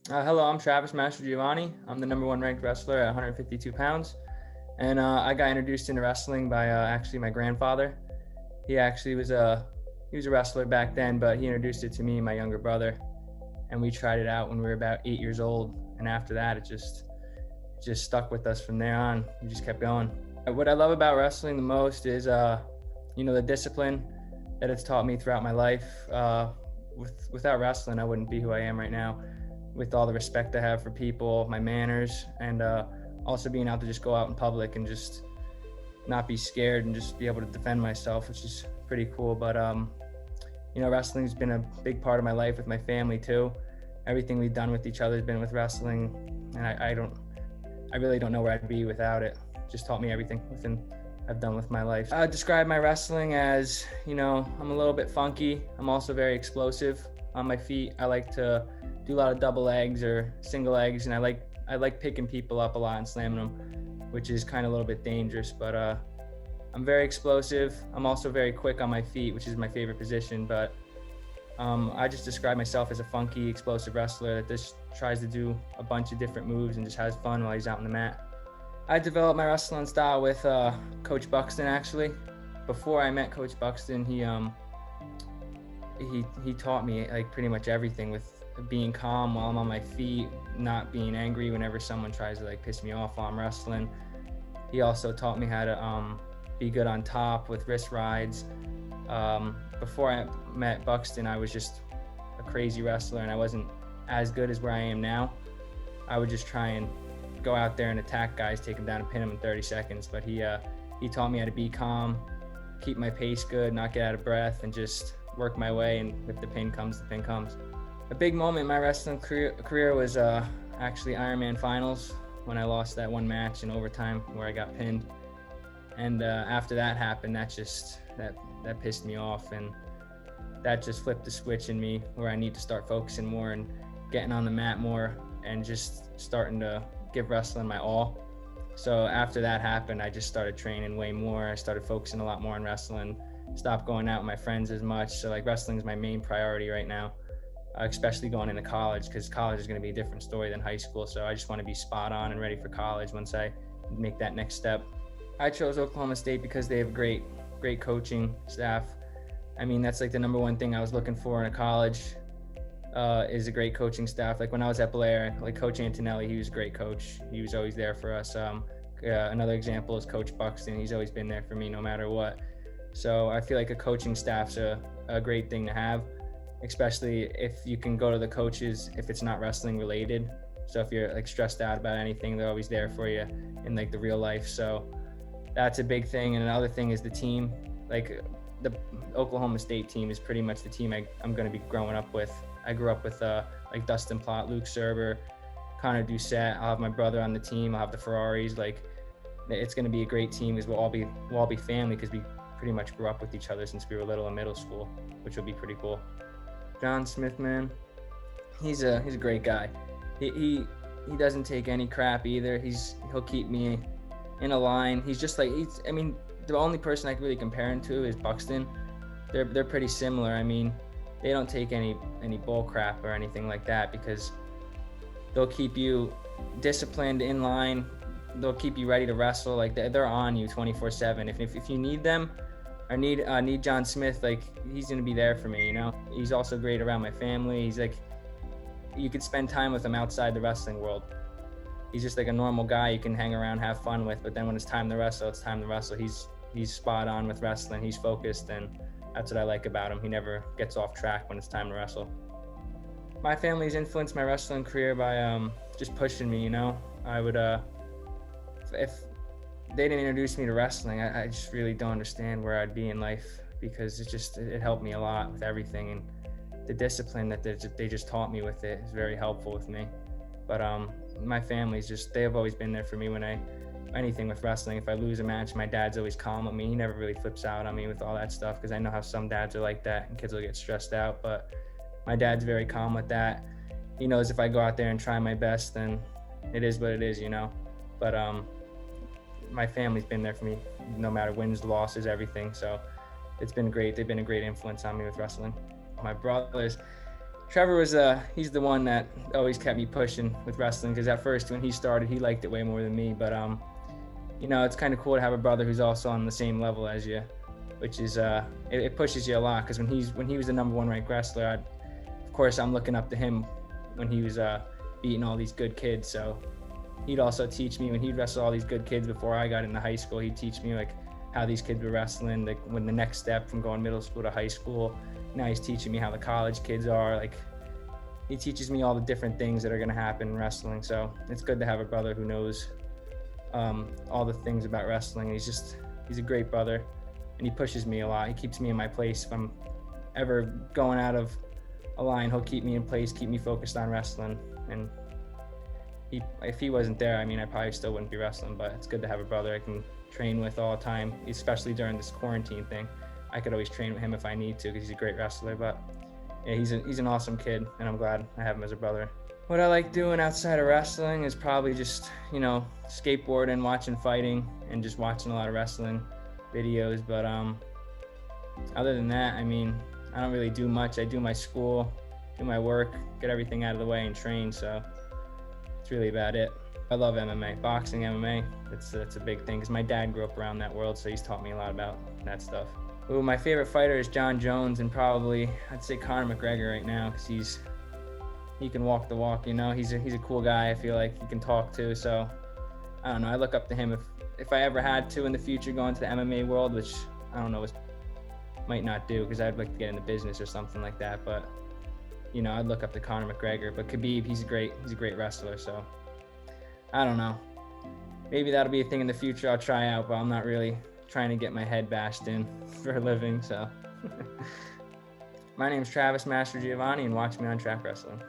Hello, I'm Travis Mastrogiovanni. I'm the number one ranked wrestler at 152 pounds. And I got introduced into wrestling by actually my grandfather. He actually was a wrestler back then, but he introduced it to me and my younger brother. And we tried it out when we were about 8 years old. And after that, it just stuck with us from there on. We just kept going. What I love about wrestling the most is, the discipline that it's taught me throughout my life. Without wrestling, I wouldn't be who I am right now. With all the respect I have for people, my manners, and also being able to just go out in public and just not be scared and just be able to defend myself, which is pretty cool. But wrestling's been a big part of my life with my family too. Everything we've done with each other has been with wrestling, and I really don't know where I'd be without it. Just taught me everything I've done with my life. I describe my wrestling as, I'm a little bit funky. I'm also very explosive on my feet. I like to do a lot of double legs or single legs, and I like picking people up a lot and slamming them, which is kind of a little bit dangerous. But I'm very explosive. I'm also very quick on my feet, which is my favorite position. But I just describe myself as a funky, explosive wrestler that just tries to do a bunch of different moves and just has fun while he's out on the mat. I developed my wrestling style with Coach Buxton, actually. Before I met Coach Buxton, he taught me like pretty much everything, with being calm while I'm on my feet, not being angry whenever someone tries to like piss me off while I'm wrestling. He also taught me how to be good on top with wrist rides. Before I met Buxton, I was just a crazy wrestler, and I wasn't as good as where I am now. I would just try and go out there and attack guys, take them down and pin them in 30 seconds. But he taught me how to be calm, keep my pace good, not get out of breath, and just work my way. And if the pin comes, the pin comes. A big moment in my wrestling career was actually Ironman finals, when I lost that one match in overtime where I got pinned. And after that happened, that pissed me off, and that just flipped the switch in me where I need to start focusing more and getting on the mat more and just starting to give wrestling my all. So after that happened, I just started training way more. I started focusing a lot more on wrestling, stopped going out with my friends as much. So like wrestling is my main priority right now. Especially going into college, because college is going to be a different story than high school. So I just want to be spot on and ready for college once I make that next step. I chose Oklahoma State because they have great coaching staff. I mean, that's like the number one thing I was looking for in a college, is a great coaching staff. Like when I was at Blair, like Coach Antonelli, he was a great coach. He was always there for us. Another example is Coach Buxton. He's always been there for me no matter what. So I feel like a coaching staff's a great thing to have, especially if you can go to the coaches if it's not wrestling related. So if you're like stressed out about anything, they're always there for you in like the real life. So that's a big thing. And another thing is the team. Like the Oklahoma State team is pretty much the team I'm going to be growing up with. I grew up with like Dustin Plott, Luke Serber, Connor Doucette. I'll have my brother on the team. I'll have the Ferraris. Like it's going to be a great team, because we'll all be family, because we pretty much grew up with each other since we were little in middle school, which will be pretty cool. John Smith, man, he's a great guy. He doesn't take any crap either. He'll keep me in a line. He's just like the only person I can really compare him to is Buxton. They're pretty similar. I mean, they don't take any bull crap or anything like that, because they'll keep you disciplined in line. They'll keep you ready to wrestle. Like they're on you 24/7. If you need them, or need John Smith, like he's gonna be there for me. He's also great around my family. He's like, you could spend time with him outside the wrestling world. He's just like a normal guy you can hang around, have fun with, but then when it's time to wrestle, it's time to wrestle. He's spot on with wrestling. He's focused, and that's what I like about him. He never gets off track when it's time to wrestle. My family's influenced my wrestling career by just pushing me. I would if they didn't introduce me to wrestling, I just really don't understand where I'd be in life, because it helped me a lot with everything, and the discipline that they just taught me with it is very helpful with me. But my family's they have always been there for me when anything with wrestling. If I lose a match, my dad's always calm with me. He never really flips out on me with all that stuff, because I know how some dads are like that and kids will get stressed out. But my dad's very calm with that. He knows if I go out there and try my best, then it is what it is, But my family's been there for me no matter wins, losses, everything. So it's been great. They've been a great influence on me with wrestling. My brothers, Trevor was he's the one that always kept me pushing with wrestling, because at first when he started, he liked it way more than me. But you know, it's kind of cool to have a brother who's also on the same level as you, which is it pushes you a lot. Because when he was the #1 ranked wrestler, of course I'm looking up to him when he was beating all these good kids. So he'd also teach me when he'd wrestle all these good kids before I got into high school. He'd teach me like how these kids were wrestling, like when the next step from going middle school to high school. Now he's teaching me how the college kids are. Like, he teaches me all the different things that are going to happen in wrestling. So it's good to have a brother who knows all the things about wrestling. He's a great brother, and he pushes me a lot. He keeps me in my place. If I'm ever going out of a line, he'll keep me in place, keep me focused on wrestling. And if he wasn't there, I mean, I probably still wouldn't be wrestling. But it's good to have a brother I can train with all the time, especially during this quarantine thing. I could always train with him if I need to, because he's a great wrestler. But yeah, he's an awesome kid, and I'm glad I have him as a brother. What I like doing outside of wrestling is probably just, you know, skateboarding, watching fighting, and just watching a lot of wrestling videos. But other than that, I mean, I don't really do much. I do my school, do my work, get everything out of the way, and train. So that's really about it. I love MMA, boxing, MMA. That's a big thing, because my dad grew up around that world, so he's taught me a lot about that stuff. Ooh, my favorite fighter is John Jones, and probably I'd say Conor McGregor right now, because he can walk the walk. You know, he's a cool guy. I feel like he can talk too. So I don't know. I look up to him. If I ever had to in the future go into the MMA world, which I don't know, might not do, because I'd like to get into business or something like that. But you know, I'd look up to Conor McGregor. But Khabib, he's a great wrestler. So I don't know. Maybe that'll be a thing in the future I'll try out, but I'm not really trying to get my head bashed in for a living. So my name's Travis Mastrogiovanni, and watch me on Track Wrestling.